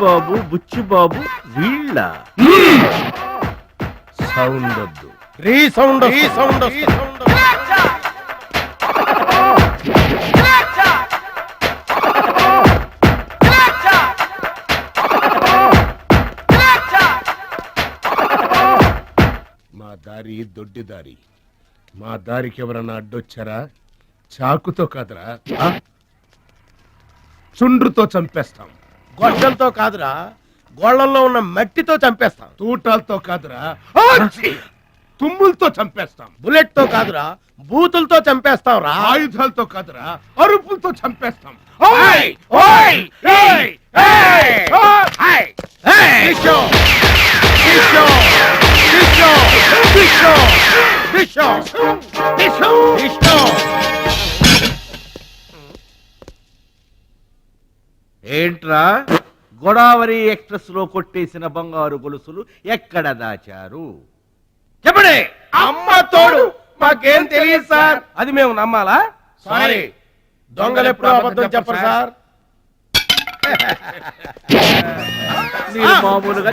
బాబు బుచ్చి బాబు వీళ్ళ సౌండ్ వద్దు, resound sound. మా దారి దొడ్డి దారి. మా దారికి ఎవరన్నా అడ్డొచ్చారా చాకుతో కాదురా, చుండ్రుతో చంపేస్తాం. గొడ్డలతో కాదురా, గోళ్లలో ఉన్న మట్టితో చంపేస్తాం. తూటాలతో కాదురా, తుమ్ములతో చంపేస్తాం. బుల్లెట్ తో కాదురా, బూతులతో చంపేస్తాం రా. ఆయుధాలతో కాదురా, అరుపులతో చంపేస్తాం. ఏంట్రా గోదావరి ఎక్స్ప్రెస్ లో కొట్టేసిన బంగారు గొలుసులు ఎక్కడ దాచారు? చెప్పండి. అమ్మ తోడు మాకేం తెలియదు సార్. అది మేము నమ్మాలా? సారీ, దొంగలు ఎప్పుడు అబద్ధం చెప్పరు సార్. మీరు మామూలుగా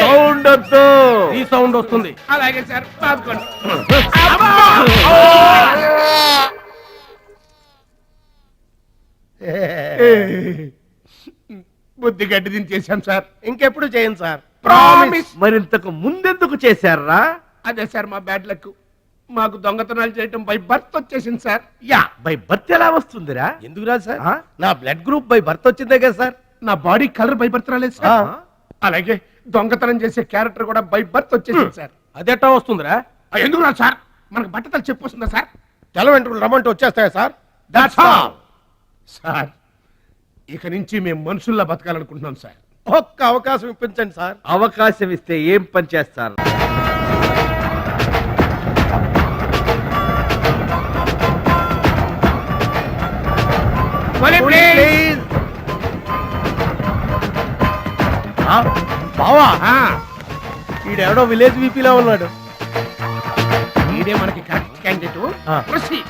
సౌండ్ వద్దు. ఈ సౌండ్ వస్తుంది. అలాగే సార్, పాదుకోండి. బుద్ధి గడ్డి దించేశాం సార్. ఇంకెప్పుడు చేయండి సార్. ప్రామిస్. మరింతకు ముందెందుకు చేశారా? అదే సార్ మా బ్యాడ్ లక్. మాకు దొంగతనాలు చేయటం బై బర్త్ వచ్చేసింది సార్. బై బర్త్ ఎలా వస్తుందిరా? ఎందుకు రాదు సార్? నా బ్లడ్ గ్రూప్ బై బర్త్ వచ్చిందే కదా సార్. నా బాడీ కలర్ బై బర్త్ రాలేదు సార్. అలాగే దొంగతనం చేసే క్యారెక్టర్ కూడా బై బర్త్ వచ్చేసింది సార్. అదెట్టా వస్తుందిరా? ఎందుకు రాదు సార్? మనకు బట్టతలు చెప్పు వస్తుందా సార్? తెల్ల వెంట్రుకలు రమ్మంటే వచ్చేస్తాయా సార్? That's all sir. ఇక నుంచి మేము మనుషుల్లా బతకాలనుకుంటున్నాం సార్. ఒక్క అవకాశం ఇప్పించండి సార్. అవకాశం ఇస్తే ఏం పని చేస్తారు? బావా, ఈడెవడో విలేజ్ వీపీలో ఉన్నాడు. ఇదే మనకి కరెక్ట్ క్యాండిడేట్. ప్రొసీడ్.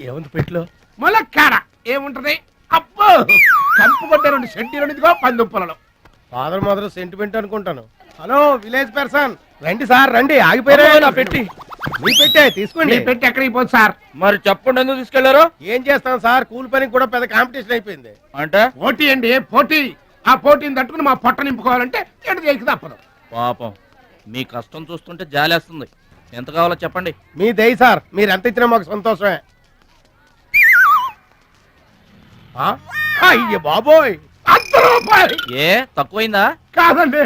ఏముంది పెట్లో? ములక్కాడ ఏముంటది? అబ్బో, కంపు కొట్ట 2 సెంటీలు పందుప్పలలో. ఫాదర్ మదర్ సెంటిమెంట్ అనుకుంటాను. హలో విలేజ్ పర్సన్, రండి సార్ రండి. ఆగిపోయారా నా పెట్టి? మీ పెట్టే తీసుకోండి. పెట్టి ఎక్కడికి పోదు సార్? మరి చెప్పండి, ఎందుకు తీసుకెళ్లారు? ఏం చేస్తాం సార్, కూలి పనికి కూడా పెద్ద కాంపిటీషన్ అయిపోయింది. అంటే పోటీ అండి, పోటీ. ఆ పోటీని తట్టుకుని మా పొట్ట నింపుకోవాలంటే ఎటు చేయక తప్పదు. పాపం, మీ కష్టం చూస్తుంటే జాలేస్తుంది. ఎంత కావాలో చెప్పండి. మీ దయ సార్, మీరు ఎంత ఇచ్చినా మాకు సంతోషమే. అయ్య బాబోయ్, 100 రూపాయలు. ఏ తక్కువైందా? కాదండి,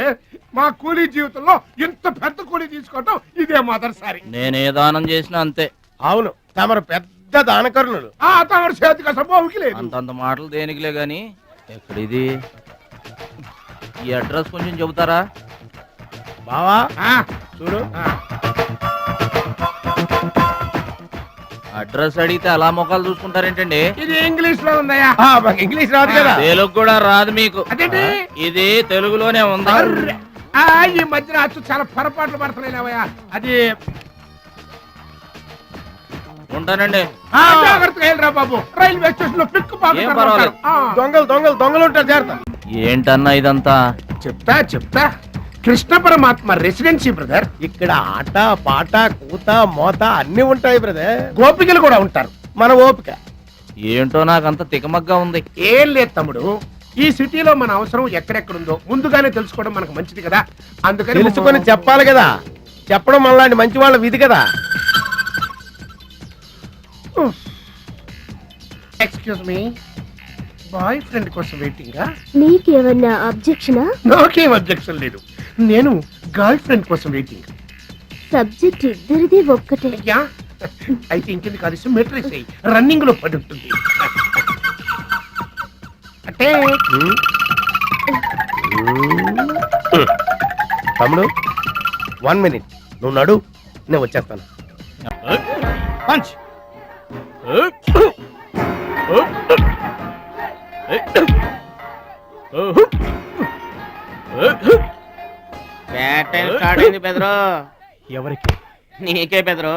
మా కూలీ జీవితంలో ఇంత పెద్ద కూలీ తీసుకోవటం ఇదే మొదటిసారి. నేనే దానం చేసినా అంతే. అవును, తమరు పెద్ద దానకరుణులు. తమరి చేతికి అసలు బావుకి లేదు. అంతంత మాటలు దేనికిలే గాని, ఎక్కడిది? ఈ అడ్రస్ కొంచెం చెబుతారా? బావా చూడు, అడ్రస్ అడిగితే అలా మొక్కలు చూసుకుంటారేంటండి? ఇది ఇంగ్లీష్ లో ఉందయ్యా. మాకు ఇంగ్లీష్ రాదు కదా. తెలుగు కూడా రాదు మీకు? అదేంటి? ఇది తెలుగులోనే ఉంది. ఈ మధ్యన అచ్చు చాలా పొరపాట్లు పడుతున్నాయి. అది ఉంటానండి. జాగ్రత్తగా వెళ్ళరా బాబు. రైల్వే స్టేషన్ లో పిక్ ఏం పర్వాలేదు. దొంగలు దొంగలు దొంగలు ఉంటారు, జాగ్రత్త. ఏంటన్నా ఇదంతా? చెప్తా. కృష్ణ పరమాత్మ రెసిడెన్సీ బ్రదర్. ఇక్కడ ఆట పాట కూత మోత అన్ని ఉంటాయి బ్రదర్. గోపికలు కూడా ఉంటారు. మన ఓపిక ఏంటో నాకంత తికమగ్గా ఉంది. ఏం లేదు తమ్ముడు, ఈ సిటీలో మన అవసరం ఎక్కడెక్కడుందో ముందుగానే తెలుసుకోవడం మనకు మంచిది కదా. అందుకని తెలుసుకొని చెప్పాలి కదా. చెప్పడం మనలాంటి మంచి వాళ్ళ విధి కదా. ఎక్స్క్యూజ్ మీ, బాయ్ ఫ్రెండ్ కోసం వెయిటింగా? నీకేమన్నా అబ్జెక్షనా? నాకేం అబ్జెక్షన్ లేదు. నేను గర్ల్ ఫ్రెండ్ కోసం వెయిటింగ్. సబ్జెక్ట్ ఇద్దరిది ఒక్కటే. అయితే ఇంకెందుకు కాదు, మెట్రిక్స్ రన్నింగ్ లో పడి ఉంటుంది. అంటే తమ్ముడు 1 minute, నువ్వు నడు, నేను వచ్చేస్తాను. పంచ్. బ్యాడ్ టైం స్టార్ట్ అయింది బెదరు. ఎవరికి? నీకే బెదరు.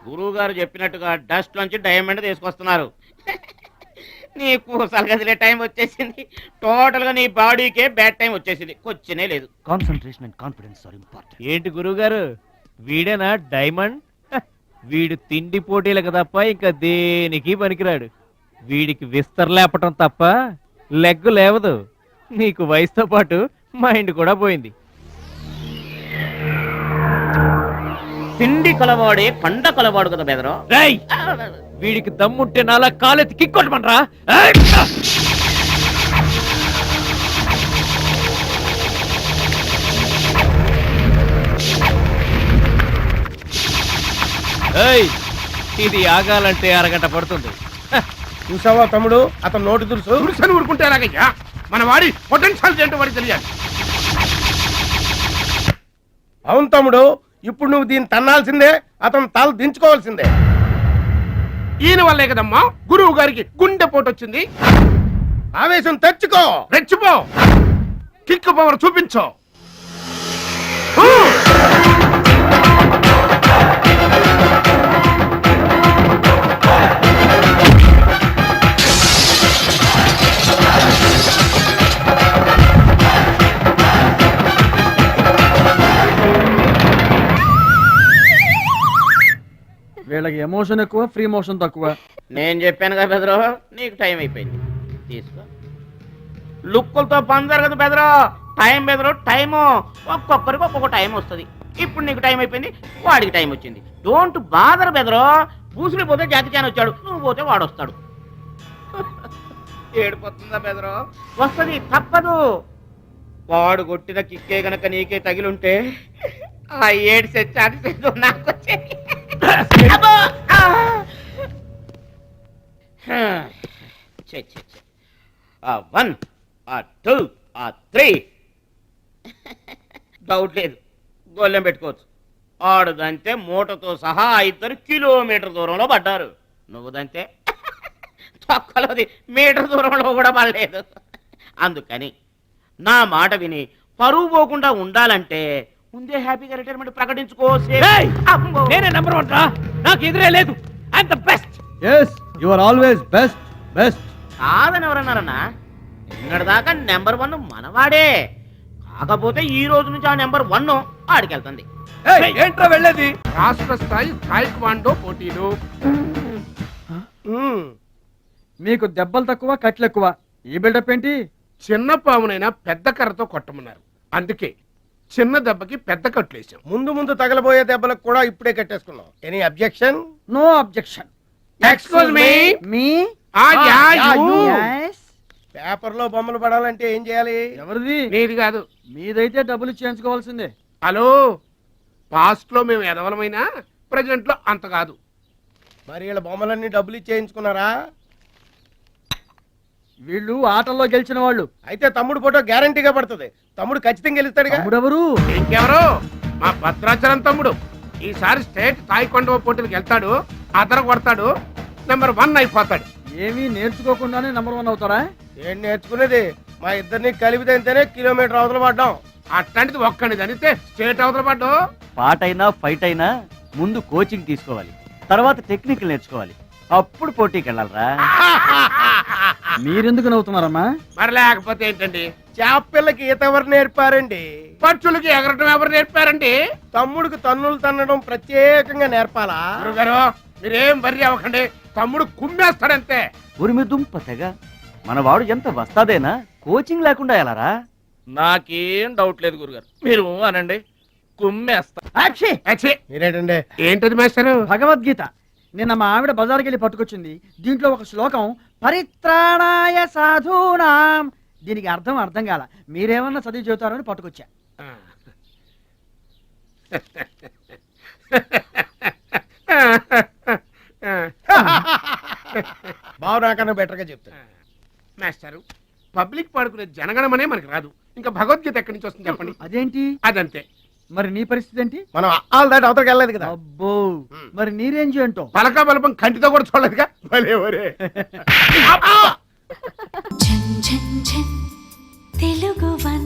గురువు గారు చెప్పినట్టుగా డస్ట్ నుంచి డైమండ్ తీసుకొస్తున్నారు. నీ కూసాలు కదిలే టైం వచ్చేసింది. టోటల్ గా నీ బాడీకే బ్యాడ్ టైం వచ్చేసింది. కొచ్చినే లేదు. Concentration and confidence are important. ఏంటి గురువుగారు, వీడేనా డైమండ్? వీడు తిండి పోటీలకు తప్ప ఇంకా దేనికి పనికిరాడు. వీడికి విస్తరలేపటం తప్ప లెగ్గు లేవదు. నీకు వయసుతో పాటు మైండ్ కూడా పోయింది. తిండి కలవాడే పండ కలవాడు కదా బెదరు. రేయ్, వీడికి దమ్ముంటే నాలా కాలెత్తి కిక్కొట్టమనరా? ఏయ్, ఇది ఆగాలంటే అరగంట పడుతుంది. చూసావా తమ్ముడు, అతను నోటి దురుసు. తుడిసని ఊరుకుంటే ఎలాగయ్యా? మన వాడి పొటెన్షియల్ ఏంటో వాడికి తెలియాలి. అవును తమ్ముడు, ఇప్పుడు నువ్వు దీన్ని తన్నాల్సిందే, అతను తల దించుకోవాల్సిందే. ఈయన వల్లే కదమ్మా గురువు గారికి గుండె పోటు వచ్చింది. ఆవేశం తెచ్చుకో. రెచ్చిపో, కిక్ పవర్ చూపించో. వీళ్ళకి ఎమోషన్ ఎక్కువ, ఫ్రీ మోషన్ తక్కువ. నేను చెప్పాను కదా బెదరు, నీకు టైం అయిపోయింది. తీసుకో. లుక్కులతో పని జరగదు బెదరు. టైం బెదరు, టైము. ఒక్కొక్కరికి ఒక్కొక్క టైం వస్తుంది. ఇప్పుడు నీకు టైం అయిపోయింది, వాడికి టైం వచ్చింది. డోంట్ బాదర్ బెదరు. పూసులు పోతే జాతికాని వచ్చాడు, నువ్వు పోతే వాడు వస్తాడు. ఏడిపోతుందా బెదరు? వస్తుంది, తప్పదు. వాడు కొట్టిన కిక్కే గనక నీకే తగిలుంటే ఆ ఏడు సెచ్చు నాకు వచ్చేది. అబ్బో! ఆ! ఛే, ఛే, ఛే. ఆ 1, ఆ 2, ఆ 3. డౌట్ లేదు, గోళ్ళెం పెట్టుకోవచ్చు. ఆడుదంతే మూటతో సహా 2 కిలోమీటర్ దూరంలో పడ్డారు. నువ్వుదంతే తొక్కలోది మీటర్ దూరంలో కూడా పడలేదు. అందుకని నా మాట విని పరువు పోకుండా ఉండాలంటే ముందే హ్యాపీగా రిటైర్మెంట్ ప్రకటించుకో. ఏయ్! నేనే నెంబర్ 1 రా, నాకు ఎదురే లేదు. I'm the best. yes you are always best best. కాదని ఎవరన్నారన్నా? నిన్నటిదాకా నెంబర్ 1 మనవాడే. కాకపోతే ఈ రోజు నుంచి ఆ నెంబర్ 1 ఆడికెళ్తుంది. ఏంట్రా వెళ్ళేది? రాష్ట్ర స్థాయి తాయిక్వాండో పోటీలు. మీకు దెబ్బలు తక్కువ, కట్లు ఎక్కువ. ఈ బిల్డప్ ఏంటి? చిన్న పామునైనా పెద్ద కర్రతో కొట్టమన్నారు. అందుకే చిన్న దెబ్బకి పెద్ద కట్లేసాం. ముందు ముందు తగలబోయే దెబ్బలకు కూడా ఇప్పుడే కట్టేసుకున్నాం. Any objection? No objection. Excuse me. మీ పేపర్ లో బొమ్మలు పడాలంటే ఏం చేయాలి? ఎవరిది? నీది కాదు. మీదైతే డబ్బులు చేయించుకోవాల్సిందే. హలో, పాస్ట్ లో మేము ఎదవలమైనా ప్రజెంట్ లో అంత కాదు. మరి వీళ్ళ బొమ్మలన్నీ డబ్బులు ఇచ్చేయించుకున్నారా? వీళ్ళు ఆటల్లో గెలిచిన వాళ్ళు. అయితే తమ్ముడు ఫోటో గ్యారంటీగా పడుతుంది. తమ్ముడు ఖచ్చితంగా గెలుస్తాడుగా. ఎవరు? ఇంకెవరు? మా భద్రాచలం తమ్ముడు. ఈసారి స్టేట్ తాయికొండ పోటీలకు వెళ్తాడు, అదర కొడతాడు, నెంబర్ 1 అయిపోతాడు. ఏమీ నేర్చుకోకుండానే నెంబర్ 1 అవుతారా? ఏం నేర్చుకునేది? మా ఇద్దరిని కలిపితేనే కిలోమీటర్ అవతల పడ్డాం. అట్లాంటిది ఒక్కడిది అనితే స్టేట్ అవతల పడ్డు. పాట అయినా ఫైట్ అయినా ముందు కోచింగ్ తీసుకోవాలి, తర్వాత టెక్నిక్ నేర్చుకోవాలి, అప్పుడు పోటీకి వెళ్ళాలరా. మీరెందుకు నవ్వుతున్నారమ్మా? మరి లేకపోతే ఏంటండి? చేపపిల్లకి ఈత ఎవరు నేర్పారండి? పచ్చులకి ఎగరటం ఎవరు నేర్పారండి? తమ్ముడికి తన్నులు తన్నడం ప్రత్యేకంగా నేర్పాలా? గురుగారు మీరేం వర్రీ అవ్వకండి, తమ్ముడు కుమ్మేస్తాడంతే. ఉరిమి దుంప తెగ మన వాడు ఎంత వస్తాదేనా, కోచింగ్ లేకుండా వెళ్ళారా? నాకేం డౌట్ లేదు గురుగారు, మీరు అనండి, కుమ్మేస్తా. అక్షయ్, మీరేటండి? ఏంటది మేస్తారు? భగవద్గీత నిన్న మా ఆవిడ బజార్కి వెళ్ళి పట్టుకొచ్చింది. దీంట్లో ఒక శ్లోకం పరిత్రాణాయ సాధూనాం. దీనికి అర్థం కాల. మీరేమన్నా చదివి చెబుతారని పట్టుకొచ్చా. బావు నాకన్నా బెటర్ గా చెప్తా. మేస్టారు, పబ్లిక్ పాడుకునే జనగణమనే మనకి రాదు, ఇంకా భగవద్గీత ఎక్కడి నుంచి వస్తుంది చెప్పండి. అదేంటి? అదంతే. మరి నీ పరిస్థితి ఏంటి? మనం ఆల్ దాటి అవతలకి వెళ్ళలేదు కదా. అబ్బో, మరి నీ రేంజ్ ఏంటో? పలకా బలపం కంటితో కూడా చూడలేదుగా. భలే ఒరే. ఝన్ ఝన్ ఝన్ తెలుగు వన్